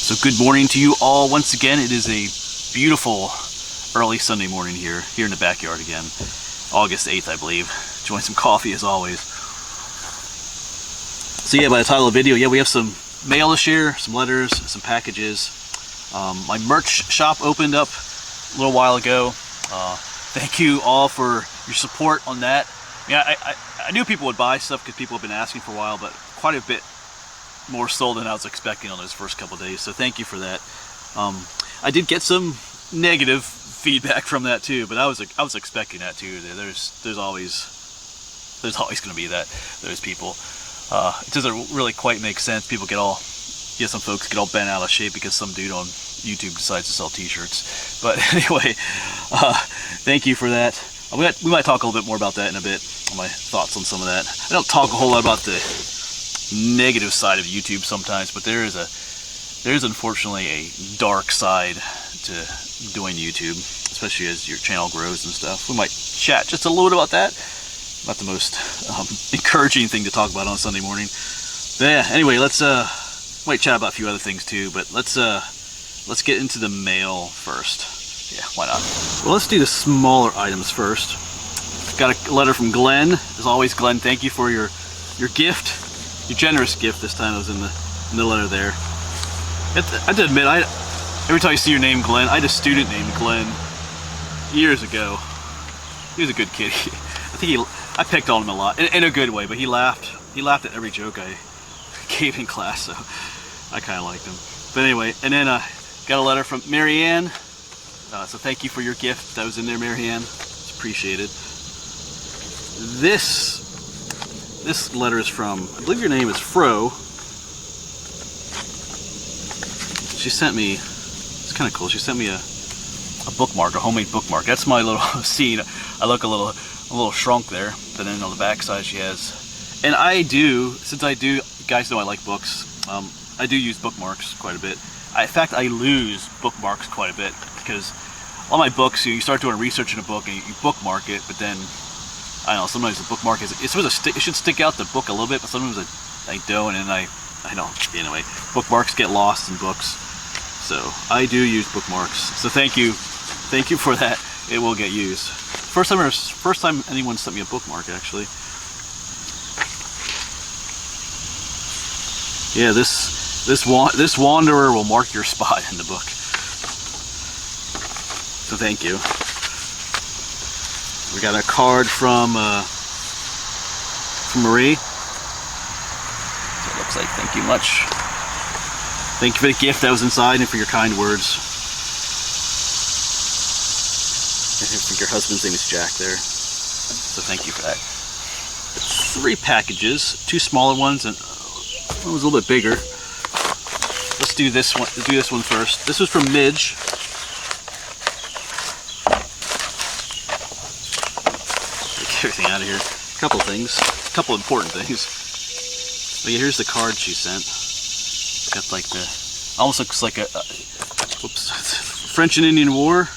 So good morning to you all once again. It is a beautiful early Sunday morning here in the backyard again. August 8th, I believe. Enjoying some coffee as always. So yeah, by the title of the video, yeah, we have some mail to share, some letters, some packages. My merch shop opened up a little while ago. Thank you all for your support on that. Yeah, I knew people would buy stuff because people have been asking for a while, but quite a bit more sold than I was expecting on those first couple of days, so thank you for that. I did get some negative feedback from that too, but I was expecting that too. There's always going to be those people. It doesn't really quite make sense. Some folks get all bent out of shape because some dude on YouTube decides to sell t-shirts. But anyway, thank you for that. We might talk a little bit more about that in a bit, on my thoughts on some of that. I don't talk a whole lot about the negative side of YouTube sometimes, but there is unfortunately a dark side to doing YouTube, especially as your channel grows and stuff. We might chat just a little bit about that. Not the most encouraging thing to talk about on Sunday morning. But yeah, anyway, let's might chat about a few other things too, but let's get into the mail first. Yeah, why not? Well, let's do the smaller items first. Got a letter from Glenn. As always, Glenn, thank you for your gift. Your generous gift this time. Was in the letter there. I have to admit, every time I see your name, Glenn, I had a student named Glenn years ago. He was a good kid. I picked on him a lot in a good way, but he laughed at every joke I gave in class, so I kind of liked him. But anyway, and then got a letter from Marianne. So thank you for your gift that was in there, Marianne. It's appreciated. This letter is from, I believe your name is Fro. She sent me, it's kind of cool, she sent me a bookmark, a homemade bookmark. That's my little scene. I look a little shrunk there, but then on the back side she has, and since you guys know I like books, I do use bookmarks quite a bit. In fact, I lose bookmarks quite a bit because all my books, you start doing research in a book and you bookmark it, but then I don't know, sometimes the bookmark it should stick out the book a little bit, but sometimes I don't, and I don't. Anyway, bookmarks get lost in books, so I do use bookmarks. So thank you for that. It will get used. First time anyone sent me a bookmark, actually. Yeah, this wanderer will mark your spot in the book. So thank you. We got a card from Marie. So it looks like thank you much. Thank you for the gift that was inside and for your kind words. I think your husband's name is Jack there. So thank you for that. 3 packages, 2 smaller ones and one was a little bit bigger. Let's do this one. Do this one first. This was from Midge. Everything out of here. A couple important things. But yeah, here's the card she sent. It's got like almost looks like a French and Indian War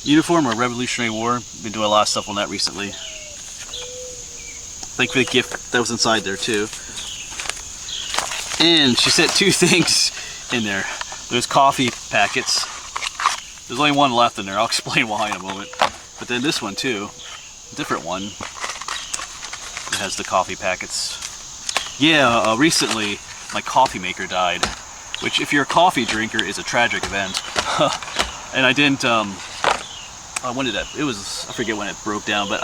uniform or Revolutionary War. Been doing a lot of stuff on that recently. Thank you for the gift that was inside there too. And she sent 2 things in there. There's coffee packets. There's only one left in there. I'll explain why in a moment. But then this one too. Different one. It has the coffee packets. Yeah, recently my coffee maker died, which if you're a coffee drinker is a tragic event. And I didn't, when did that, I forget when it broke down, but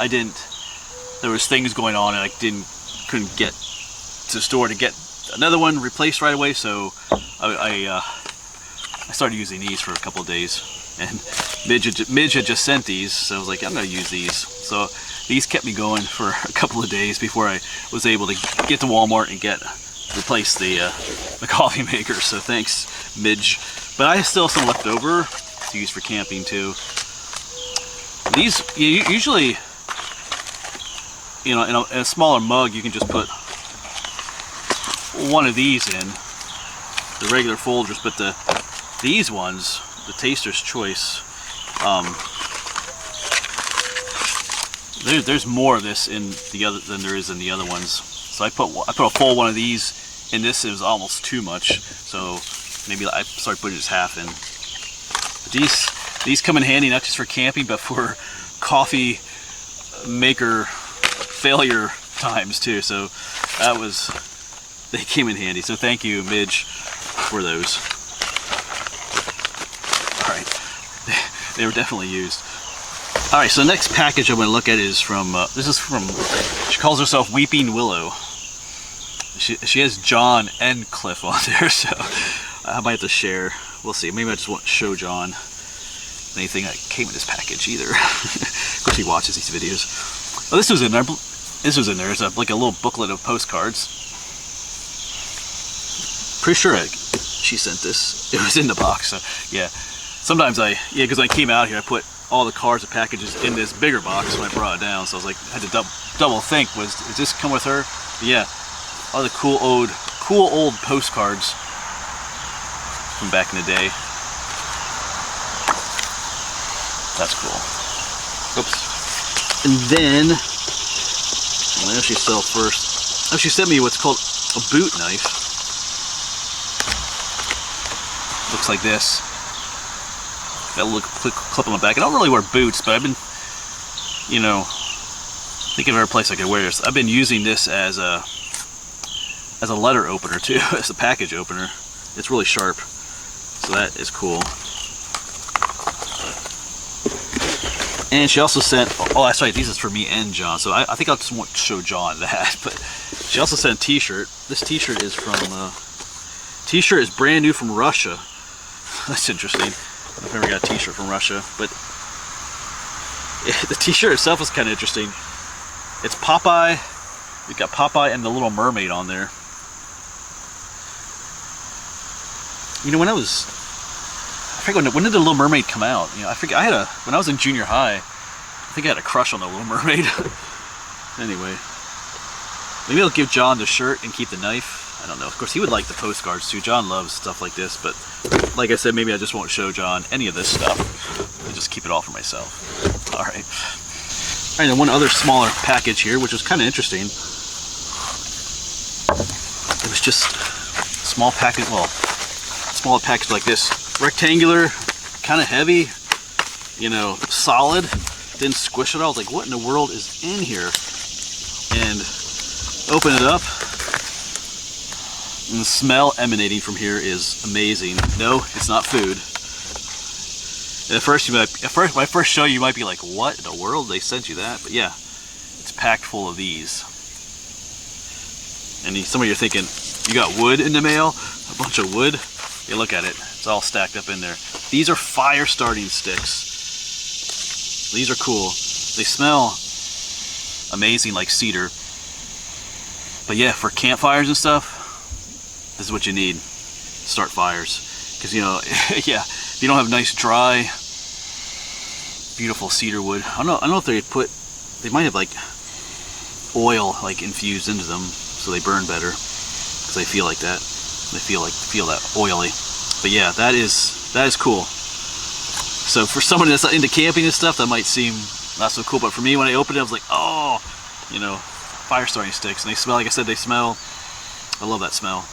there was things going on and I couldn't get to the store to get another one replaced right away, so I started using these for a couple of days. And Midge had just sent these, so I was like, I'm going to use these. So these kept me going for a couple of days before I was able to get to Walmart and replace the coffee maker. So thanks, Midge. But I still have some left over to use for camping too. These, usually, in a smaller mug, you can just put one of these in, the regular Folgers, but these ones, the Taster's Choice, there's more of this in the other than there is in the other ones. So I put a full one of these in this. It was almost too much, so maybe I start putting just half in. But these come in handy not just for camping, but for coffee maker failure times too. So they came in handy. So thank you, Midge, for those. All right, they were definitely used. All right, so the next package I'm going to look at is from, she calls herself Weeping Willow. She has John and Cliff on there, so I might have to share. We'll see. Maybe I just won't show John anything that came in this package either. Of course, he watches these videos. Oh, this was in there. This was in there. It's like a little booklet of postcards. Pretty sure she sent this. It was in the box. So yeah. Sometimes because when I came out here, I put all the cards and packages in this bigger box when I brought it down. So I was like, I had to double think. Does this come with her? But yeah. All the cool old postcards from back in the day. That's cool. Oops. And then, what did she sell first? Oh, she sent me what's called a boot knife. Looks like this. Got a little clip on the back. I don't really wear boots, but I've been, thinking of every place I could wear this. I've been using this as a letter opener too, as a package opener. It's really sharp, so that is cool. And she also sent, oh that's right, these is for me and John, so I think I'll just want to show John that, but she also sent a t-shirt. This t-shirt is from, t-shirt is brand new from Russia. That's interesting. I've never got a t-shirt from Russia, but the t-shirt itself is kind of interesting. It's Popeye. We've got Popeye and the Little Mermaid on there. When I forget when did the Little Mermaid come out? I forget. When I was in junior high, I think I had a crush on the Little Mermaid. Anyway, maybe I'll give John the shirt and keep the knife. I don't know. Of course, he would like the postcards too. John loves stuff like this, but like I said, maybe I just won't show John any of this stuff. I'll just keep it all for myself. All right. All right, and one other smaller package here, which was kind of interesting. It was just a small package, smaller package like this. Rectangular, kind of heavy, solid. Didn't squish it all. I was like, what in the world is in here? And open it up. And the smell emanating from here is amazing. No, it's not food. And at first, when I first show you, might be like, what in the world? They sent you that? But yeah, it's packed full of these. And some of you are thinking, you got wood in the mail? A bunch of wood? Yeah, look at it. It's all stacked up in there. These are fire starting sticks. These are cool. They smell amazing like cedar. But yeah, for campfires and stuff, this is what you need. Start fires. Because, yeah, if you don't have nice, dry, beautiful cedar wood. I don't know if they might have like oil like infused into them so they burn better. Because they feel like that. They feel that oily. But yeah, that is cool. So for someone that's not into camping and stuff, that might seem not so cool. But for me, when I opened it, I was like, oh, fire starting sticks. And they smell, like I said, I love that smell.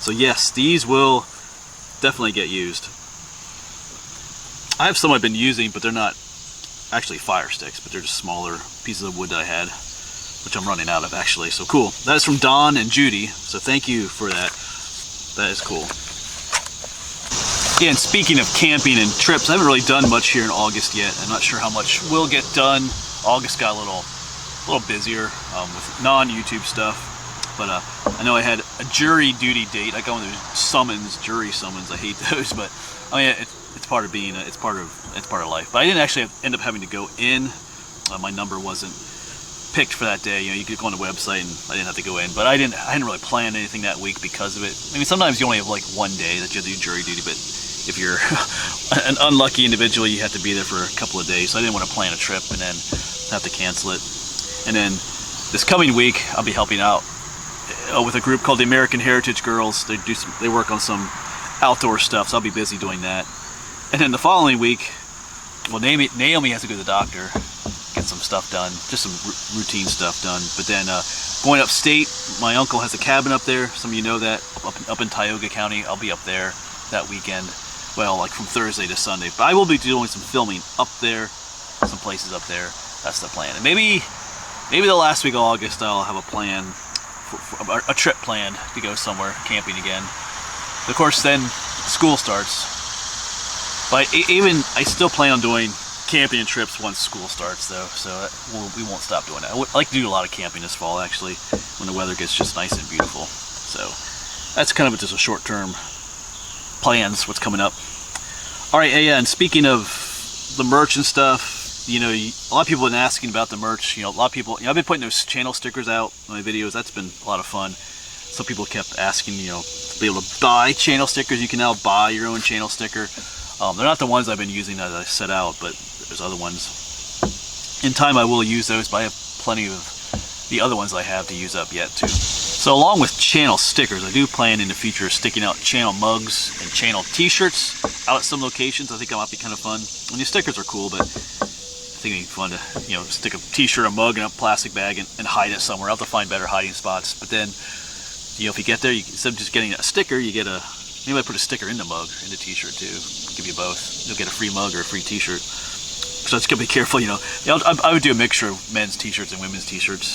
So yes, these will definitely get used. I have some I've been using, but they're not actually fire sticks, but they're just smaller pieces of wood that I had, which I'm running out of actually. So cool. That is from Don and Judy. So thank you for that. That is cool. Yeah, and speaking of camping and trips, I haven't really done much here in August yet. I'm not sure how much will get done. August got a little busier with non-YouTube stuff. But I know I had a jury duty date. I got one of those jury summons. I hate those, but oh yeah, it's part of being, it's part of life. But I didn't actually end up having to go in. My number wasn't picked for that day. You could go on the website and I didn't have to go in. But I hadn't really planned anything that week because of it. I mean, sometimes you only have like one day that you do jury duty, but if you're an unlucky individual, you have to be there for a couple of days. So I didn't want to plan a trip and then have to cancel it. And then this coming week, I'll be helping out with a group called the American Heritage Girls. They work on some outdoor stuff, so I'll be busy doing that. And then the following week, well, Naomi has to go to the doctor, get some stuff done, just some routine stuff done. But then going upstate, my uncle has a cabin up there. Some of you know that, up in Tioga County. I'll be up there that weekend. Well, like from Thursday to Sunday. But I will be doing some filming up there, some places up there. That's the plan. And maybe the last week of August I'll have a plan, for a trip planned to go somewhere camping again. Of course, then school starts. But I still plan on doing camping and trips once school starts, though. So we won't stop doing that. I like to do a lot of camping this fall, actually, when the weather gets just nice and beautiful. So that's kind of just a short-term plans, what's coming up. All right, yeah, and speaking of the merch and stuff, you know, a lot of people have been asking about the merch. You know, a lot of people, I've been putting those channel stickers out in my videos. That's been a lot of fun. Some people kept asking, you know, to be able to buy channel stickers. You can now buy your own channel sticker. They're not the ones I've been using that I set out, but there's other ones. In time I will use those, but I have plenty of the other ones I have to use up yet too. So along with channel stickers, I do plan in the future sticking out channel mugs and channel t-shirts out at some locations. I think that might be kind of fun. And the stickers are cool, but I think it'd be fun to, you know, stick a t-shirt, a mug in a plastic bag and hide it somewhere. I'll have to find better hiding spots. But then, you know, if you get there, instead of just getting a sticker, you get a, maybe I put a sticker in the mug, in the t-shirt too. Give you both. You'll get a free mug or a free t-shirt. So I just gotta be careful, you know. I would do a mixture of men's t-shirts and women's t-shirts,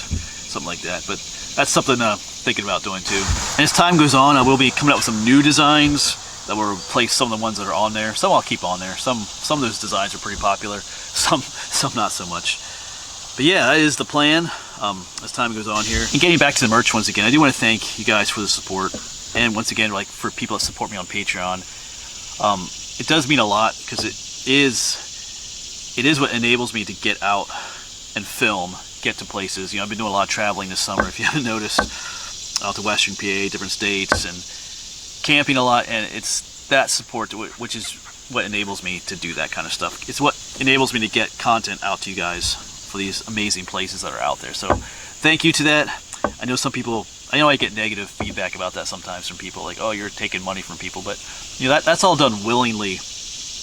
something like that. But that's something I'm thinking about doing too. And as time goes on, I will be coming up with some new designs that will replace some of the ones that are on there. Some I'll keep on there. Some of those designs are pretty popular. Some not so much. But yeah, that is the plan as time goes on here. And getting back to the merch once again, I do want to thank you guys for the support. And once again, like for people that support me on Patreon, it does mean a lot because it is what enables me to get out and film, get to places. You know, I've been doing a lot of traveling this summer, if you haven't noticed, out to Western PA, different states, and camping a lot. And it's that support which is what enables me to do that kind of stuff. It's what enables me to get content out to you guys for these amazing places that are out there. So thank you to that. I know some people, I know I get negative feedback about that sometimes from people, like, oh, you're taking money from people, but you know, that's all done willingly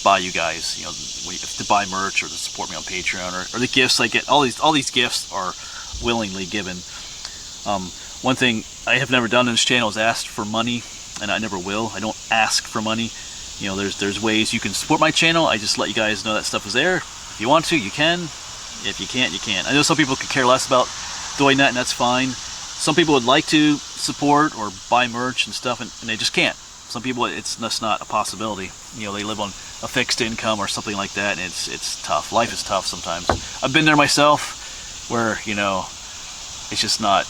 by you guys. You know, to buy merch or to support me on Patreon, or the gifts I get. All these gifts are willingly given. One thing I have never done on this channel is asked for money, and I never will. I don't ask for money. You know, there's ways you can support my channel. I just let you guys know that stuff is there. If you want to, you can. If you can't, you can't. I know some people could care less about doing that, and that's fine. Some people would like to support or buy merch and stuff, and they just can't. Some people, it's just not a possibility. You know, they live on a fixed income or something like that, and it's tough. Life is tough sometimes. I've been there myself, where, you know, it's just not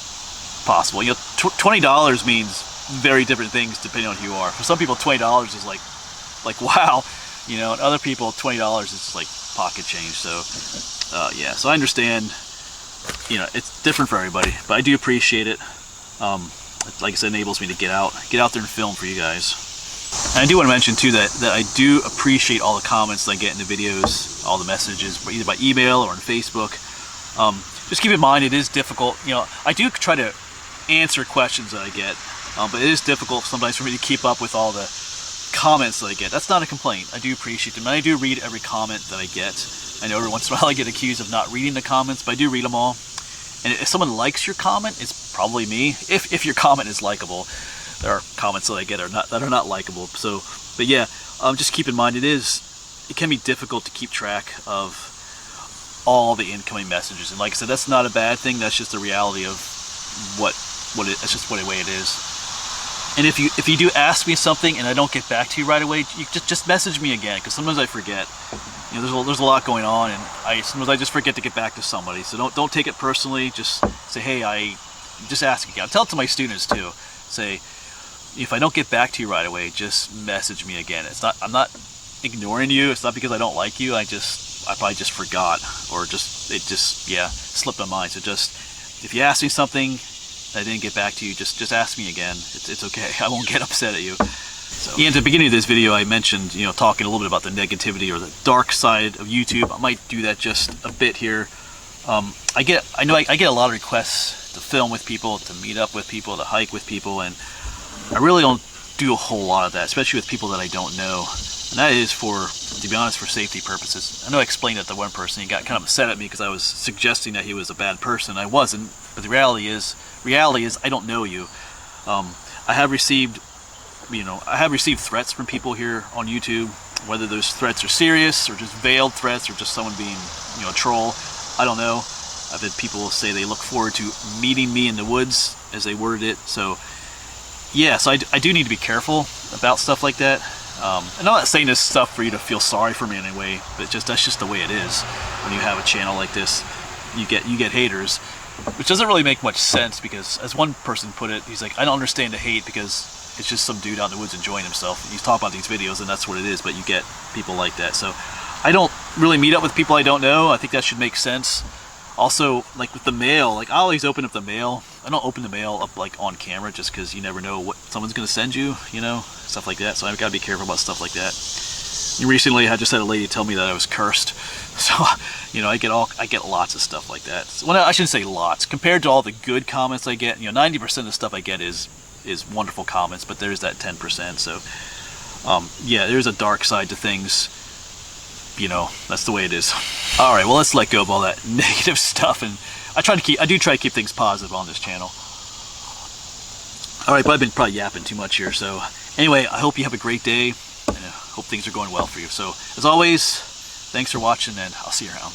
possible. You know, $20 means very different things depending on who you are. For some people, $20 is like wow, you know, and other people, $20 is just like pocket change. So yeah, so I understand. You know, it's different for everybody, but I do appreciate it. Like I said, it enables me to get out there and film for you guys. And I do want to mention too that I do appreciate all the comments that I get in the videos, all the messages, either by email or on Facebook. Just keep in mind, it is difficult. You know, I do try to answer questions that I get, but it is difficult sometimes for me to keep up with all the comments that I get. That's not a complaint. I do appreciate them, and I do read every comment that I get. I know every once in a while I get accused of not reading the comments, but I do read them all. And if someone likes your comment, it's probably me. If your comment is likable, there are comments that I get that are not likable. So, but yeah, just keep in mind it can be difficult to keep track of all the incoming messages. And like I said, that's not a bad thing. That's just the reality of that's just what the way it is. And if you do ask me something and I don't get back to you right away, you just message me again, because sometimes I forget. You know, there's a lot going on, and sometimes I just forget to get back to somebody. So don't take it personally. Just say, hey, I just ask again. Tell it to my students too. Say, if I don't get back to you right away, just message me again. I'm not ignoring you. It's not because I don't like you. I probably just forgot, or it slipped my mind. So just, if you ask me something and I didn't get back to you, just ask me again. It's okay. I won't get upset at you. So, yeah, at the beginning of this video I mentioned, you know, talking a little bit about the negativity or the dark side of YouTube. I might do that just a bit here. I get a lot of requests to film with people, to meet up with people, to hike with people, and I really don't do a whole lot of that, especially with people that I don't know. And that is to be honest, for safety purposes. I know I explained it to one person. He got kind of upset at me because I was suggesting that he was a bad person. I wasn't, but the reality is I don't know you. I have received I have received threats from people here on YouTube, whether those threats are serious or just veiled threats or just someone being, a troll. I don't know. I've had people say they look forward to meeting me in the woods, as they worded it. So yeah, so I do need to be careful about stuff like that. And I'm not saying this stuff for you to feel sorry for me in any way, but that's just the way it is. When you have a channel like this, you get haters, which doesn't really make much sense, because as one person put it, he's like, I don't understand the hate because it's just some dude out in the woods enjoying himself. He's talking about these videos and that's what it is, but you get people like that. So I don't really meet up with people I don't know. I think that should make sense. Also, like with the mail, like I always open up the mail. I don't open the mail up like on camera just because you never know what someone's going to send you, stuff like that. So I've got to be careful about stuff like that. Recently, I just had a lady tell me that I was cursed. So, I get lots of stuff like that. Well, I shouldn't say lots. Compared to all the good comments I get, 90% of the stuff I get is wonderful comments, but there's that 10%. So, yeah, there's a dark side to things. That's the way it is. All right, well, let's let go of all that negative stuff, and I do try to keep things positive on this channel. All right, but I've been probably yapping too much here. So anyway, I hope you have a great day, and I hope things are going well for you. So as always, thanks for watching, and I'll see you around.